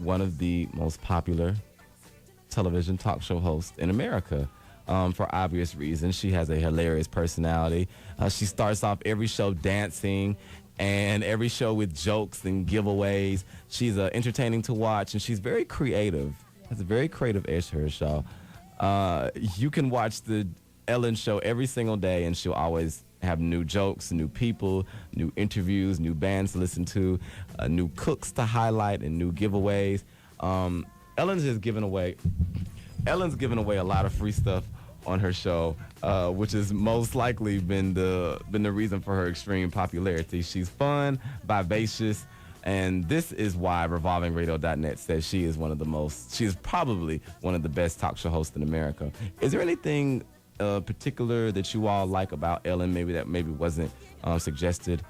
one of the most popular television talk show hosts in America. For obvious reasons. She has a hilarious personality. She starts off every show dancing and every show with jokes and giveaways. She's entertaining to watch, and she's very creative. Has a very creative edge to her show. You can watch the Ellen show every single day, and she'll always have new jokes, new people, new interviews, new bands to listen to, new cooks to highlight, and new giveaways. Ellen's given away a lot of free stuff on her show, which has most likely been the reason for her extreme popularity. She's fun, vivacious, and this is why RevolvingRadio.net says she is probably one of the best talk show hosts in America. Is there anything particular that you all like about Ellen, maybe wasn't suggested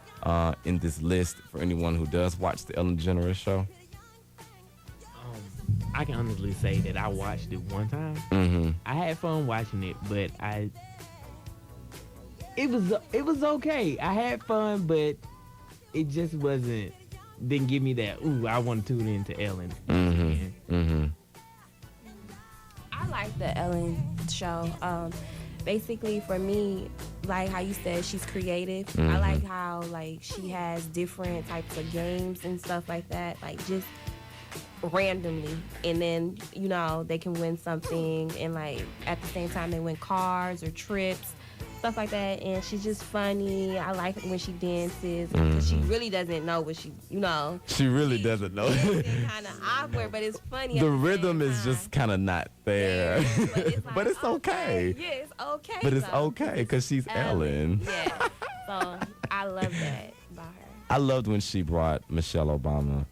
in this list for anyone who does watch the Ellen DeGeneres show? I can honestly say that I watched it one time. Mm-hmm. I had fun watching it, but it was okay. I had fun, but it just didn't give me that, ooh, I want to tune into Ellen. Mm-hmm. Mm-hmm. I like the Ellen show. Basically, for me, like how you said, she's creative. Mm-hmm. I like how she has different types of games and stuff like that, just randomly, and then they can win something, and at the same time they win cars or trips, stuff like that. And she's just funny. I like it when she dances. Mm-hmm. She really doesn't know what she really doesn't know. It's kind of awkward, but it's funny. The rhythm is just kind of not there. Yeah, but it's okay. Yeah, it's okay. But it's okay because she's Ellen. Yeah. So I love that about her. I loved when she brought Michelle Obama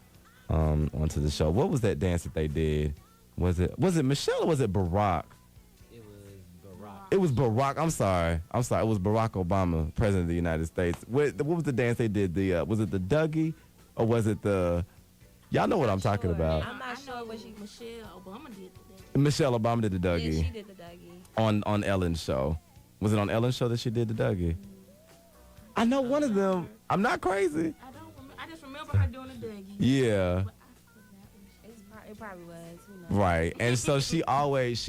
onto the show. What was that dance that they did? Was it Michelle or was it Barack? It was Barack. It was Barack. I'm sorry. It was Barack Obama, President of the United States. What was the dance they did? Was it the Dougie or was it the? Y'all know what I'm talking about. I'm not sure what she. Michelle Obama did the Dougie. Michelle Obama did the Dougie. Yeah, she did the Dougie. On Ellen's show. Was it on Ellen's show that she did the Dougie? I know one of them. I'm not crazy. I don't remember. I just remember her doing the Dougie. Yeah. It probably was. Right. And so she always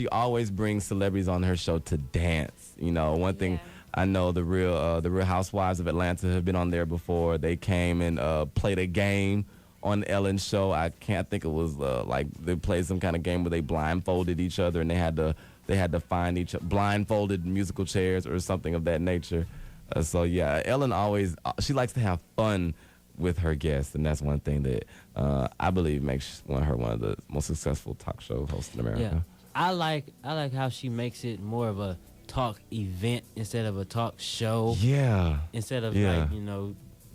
brings celebrities on her show to dance. One thing I know, the Real Housewives of Atlanta have been on there before. They came and played a game on Ellen's show. I think it was they played some kind of game where they blindfolded each other and they had to find blindfolded musical chairs or something of that nature. So yeah, Ellen she likes to have fun with her guests, and that's one thing that I believe makes her one of the most successful talk show hosts in America. Yeah. I like how she makes it more of a talk event instead of a talk show. Yeah. Instead of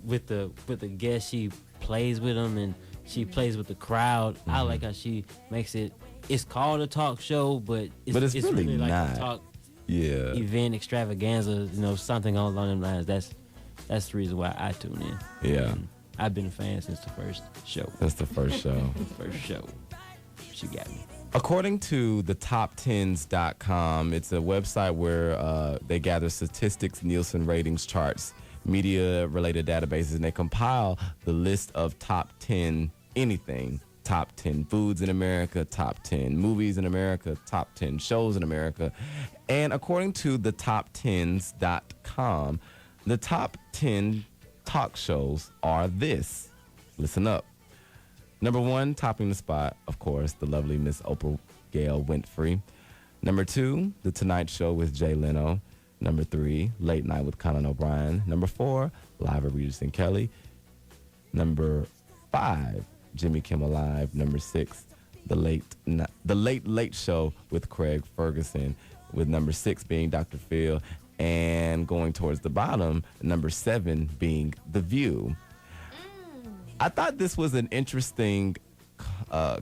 with the guests, she plays with them and she plays with the crowd. Mm-hmm. I like how she makes it. It's called a talk show, but it's really like not. A talk event extravaganza. Something along them lines. That's the reason why I tune in. Yeah. And I've been a fan since the first show. That's the first show. First show. She got me. According to the top10s.com, it's a website where they gather statistics, Nielsen ratings charts, media-related databases, and they compile the list of top 10 anything. Top 10 foods in America, top 10 movies in America, top 10 shows in America. And according to the top10s.com, the top 10 talk shows are this. Listen up. Number 1, topping the spot, of course, the lovely Miss Oprah Gail Winfrey. Number 2, The Tonight Show with Jay Leno. Number 3, Late Night with Conan O'Brien. Number 4, Live at Regis and Kelly. Number 5, Jimmy Kimmel Live. Number 6, The Late Late Show with Craig Ferguson, with number 6 being Dr. Phil, and going towards the bottom, number 7 being The View. I thought this was an interesting I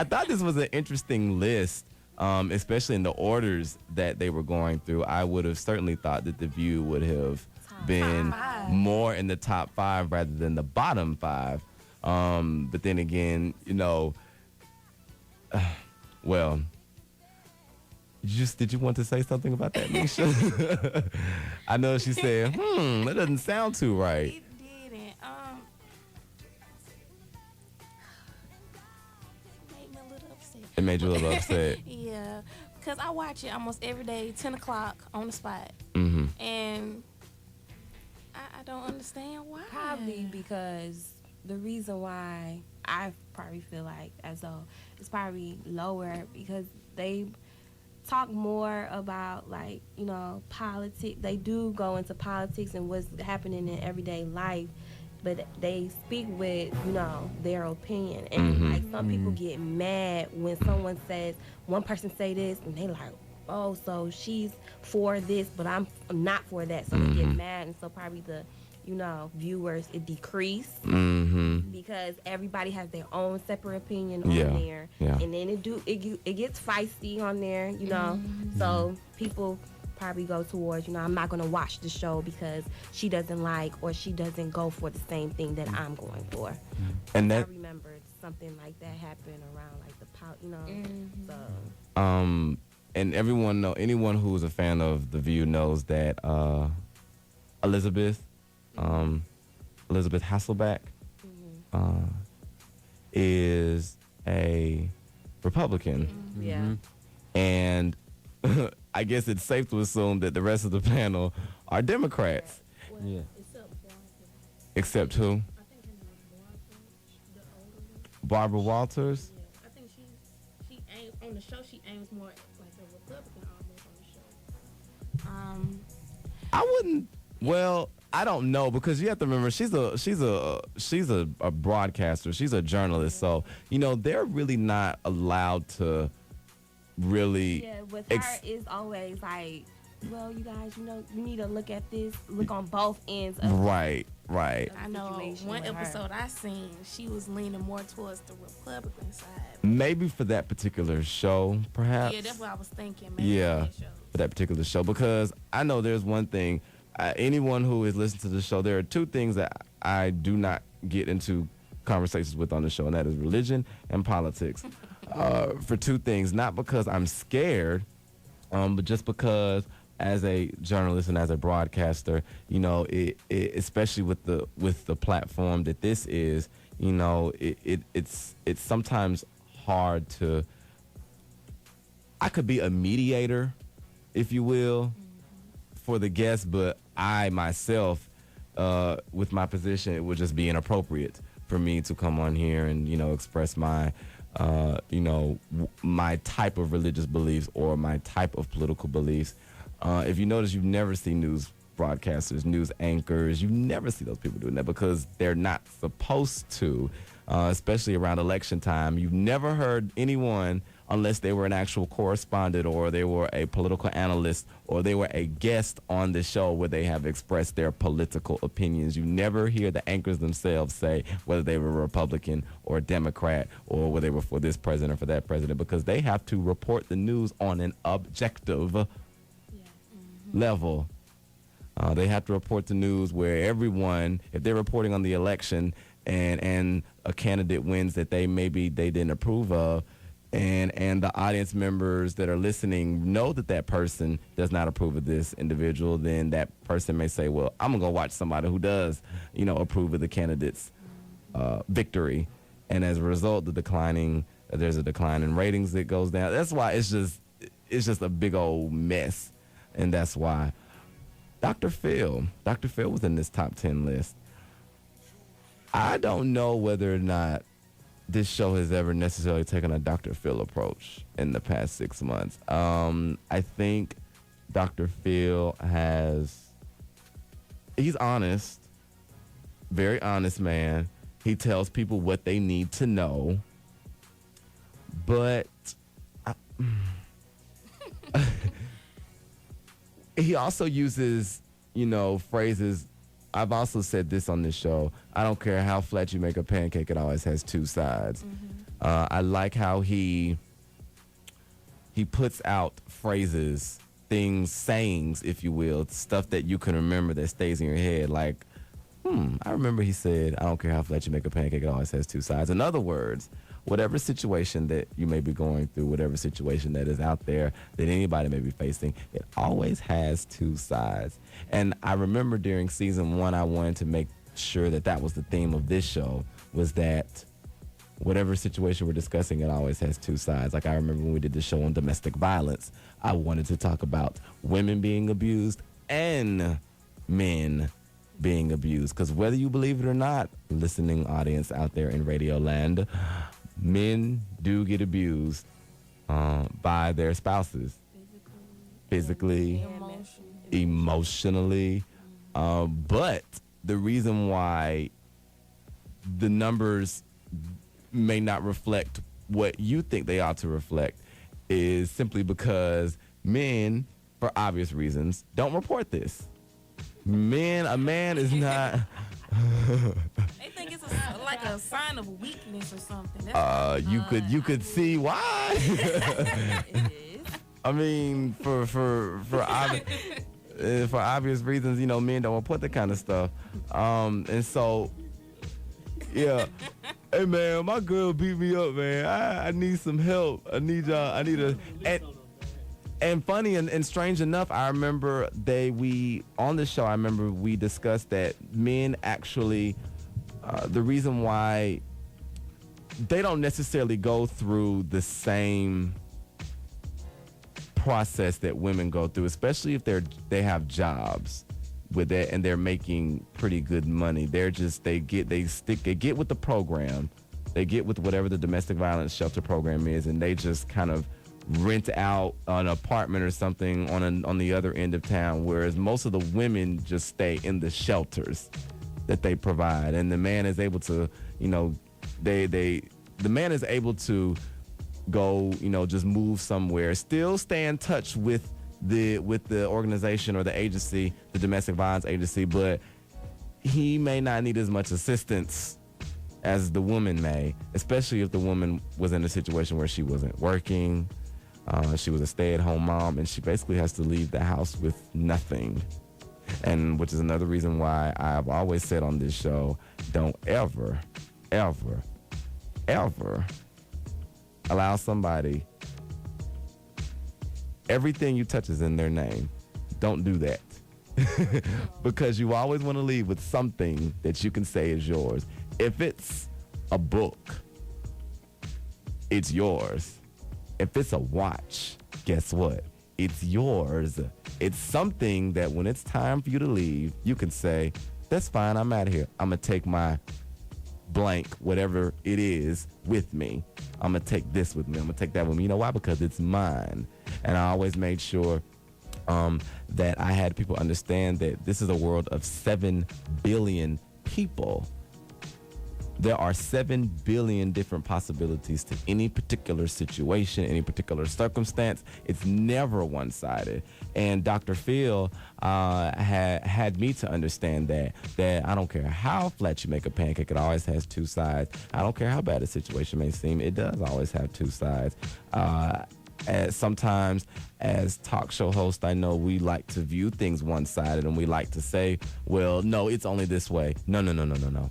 thought this was an interesting list, especially in the orders that they were going through. I would have certainly thought that The View would have been more in the top 5 rather than the bottom 5. But then again, well, did you want to say something about that, Nisha? I know she said, that doesn't sound too right. It didn't. It made you a little upset. Yeah, because I watch it almost every day, 10 o'clock on the spot. Mm-hmm. And I don't understand why. Probably because the reason why I probably feel like as though it's probably lower because they talk more about like, you know, politics. They do go into politics and what's happening in everyday life, but they speak with, you know, their opinion. And like some people get mad when someone says, one person say this and they like, oh, so she's for this, but I'm not for that. So they get mad, and so probably the, you know, viewers, it decrease because everybody has their own separate opinion on there, and then it gets feisty on there, you know. So people probably go towards, you know, I'm not gonna watch the show because she doesn't like or she doesn't go for the same thing that I'm going for. And I that remember something like that happened around like the you know. So and anyone who's a fan of The View knows that Elizabeth Hasselbeck is a Republican. yeah. And I guess it's safe to assume that the rest of the panel are Democrats. Yeah. Except who? I think her name is the older one. Barbara Walters? Yeah, I think she aims on the show. She aims more like a Republican almost on the show. I wouldn't. Well, I don't know because you have to remember she's a broadcaster. She's a journalist, so you know they're really not allowed to really. Yeah, with her it's always like, well, you guys, you know, you need to look at this, look on both ends of Right. I know situation one with her. episode I seen, she was leaning more towards the Republican side. Maybe for that particular show, perhaps. Yeah, that's what I was thinking. Maybe Yeah, that show. for that particular show, because I know there's one thing. Anyone who is listening to the show, there are two things that I do not get into conversations with on the show, and that is religion and politics. For two things, not because I'm scared, but just because as a journalist and as a broadcaster, you know, it especially with the platform that this is, you know, it's sometimes hard to. I could be a mediator, if you will, for the guest, but I myself, with my position, it would just be inappropriate for me to come on here and, you know, express my, my type of religious beliefs or my type of political beliefs. If you notice, you've never seen news broadcasters, news anchors, you never see those people doing that because they're not supposed to, especially around election time. You've never heard anyone, unless they were an actual correspondent or they were a political analyst or they were a guest on the show where they have expressed their political opinions. You never hear the anchors themselves say whether they were Republican or Democrat or whether they were for this president or for that president, because they have to report the news on an objective level. They have to report the news where everyone, if they're reporting on the election and a candidate wins that they didn't approve of, and the audience members that are listening know that person does not approve of this individual, then that person may say, well, I'm gonna go watch somebody who does, you know, approve of the candidate's victory. And as a result, there's a decline in ratings that goes down. That's why it's just a big old mess. And that's why Dr. Phil was in this top 10 list. I don't know whether or not this show has ever necessarily taken a Dr. Phil approach in the past 6 months. I think Dr. Phil he's honest, very honest man. He tells people what they need to know, but he also uses, you know, phrases. I've also said this on this show. I don't care how flat you make a pancake, it always has two sides. I like how he puts out phrases, things, sayings, if you will, stuff that you can remember that stays in your head. Like, I remember he said, I don't care how flat you make a pancake, it always has two sides. In other words, whatever situation that you may be going through, whatever situation that is out there that anybody may be facing, it always has two sides. And I remember during season 1, I wanted to make sure that was the theme of this show, was that whatever situation we're discussing, it always has two sides. Like I remember when we did the show on domestic violence, I wanted to talk about women being abused and men being abused. Because whether you believe it or not, listening audience out there in Radio Land, men do get abused by their spouses. Physically, emotionally. But the reason why the numbers may not reflect what you think they ought to reflect is simply because men, for obvious reasons, don't report this. A man is not. They think it's like a sign of weakness or something. That's You could see why. it is. I mean, for obvious reasons, men don't report that kind of stuff. And so, yeah. Hey man, my girl beat me up, man. I need some help. I need y'all. And funny and strange enough, I remember on the show, I remember we discussed that men actually, the reason why they don't necessarily go through the same process that women go through, especially if they have jobs with it and they're making pretty good money. They get with the program, they get with whatever the domestic violence shelter program is, and they just kind of rent out an apartment or something on the other end of town, whereas most of the women just stay in the shelters that they provide, and the man is able to, the man is able to go, just move somewhere, still stay in touch with the organization or the agency, the domestic violence agency, but he may not need as much assistance as the woman may, especially if the woman was in a situation where she wasn't working. She was a stay-at-home mom, and she basically has to leave the house with nothing. And which is another reason why I've always said on this show, don't ever, ever, ever allow somebody, everything you touch is in their name. Don't do that. Because you always want to leave with something that you can say is yours. If it's a book, it's yours. If it's a watch, guess what? It's yours. It's something that when it's time for you to leave, you can say, that's fine, I'm out of here. I'm going to take my blank, whatever it is, with me. I'm going to take this with me. I'm going to take that with me. You know why? Because it's mine. And I always made sure that I had people understand that this is a world of 7 billion people. There are 7 billion different possibilities to any particular situation, any particular circumstance. It's never one-sided. And Dr. Phil had me to understand that I don't care how flat you make a pancake, it always has two sides. I don't care how bad a situation may seem, it does always have two sides. Sometimes as talk show hosts, I know we like to view things one-sided, and we like to say, well, no, it's only this way. No.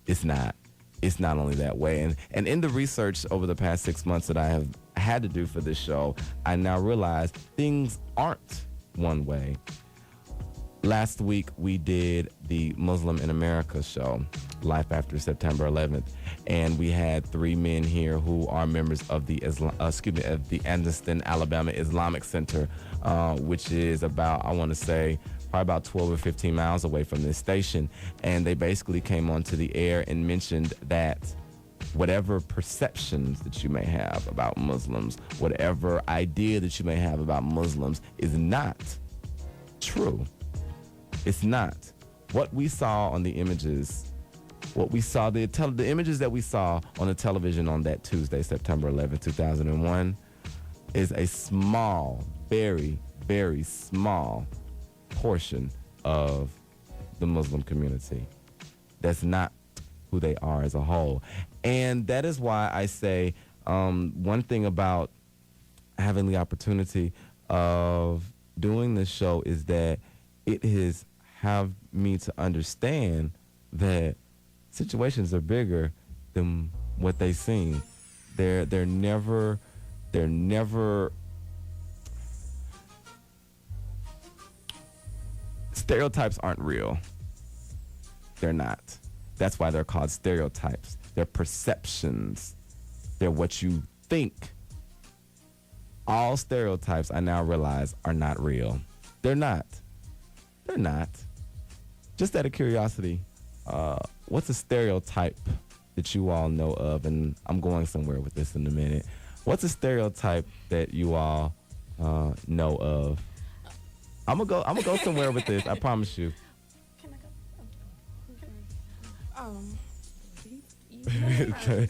It's not. It's not only that way. And in the research over the past 6 months that I have had to do for this show, I now realize things aren't one way. Last week, we did the Muslim in America show, Life After September 11th, and we had 3 men here who are members of the Anderson, Alabama Islamic Center, which is about, I want to say, probably about 12 or 15 miles away from this station. And they basically came onto the air and mentioned that whatever perceptions that you may have about Muslims, whatever idea that you may have about Muslims is not true. It's not. What we saw on the images, the images that we saw on the television on that Tuesday, September 11, 2001, is a small, very, very small portion of the Muslim community. That's not who they are as a whole. And that is why I say one thing about having the opportunity of doing this show is that it has have me to understand that situations are bigger than what they seem. They're never stereotypes aren't real. They're not. That's why they're called stereotypes. They're perceptions They're what you think. All stereotypes, I now realize, are not real. They're not. They're not. Just out of curiosity, what's a stereotype that you all know of? And I'm going somewhere with this in a minute. What's a stereotype that you all know of? I'm gonna go somewhere with this. I promise you. Can I go? Okay.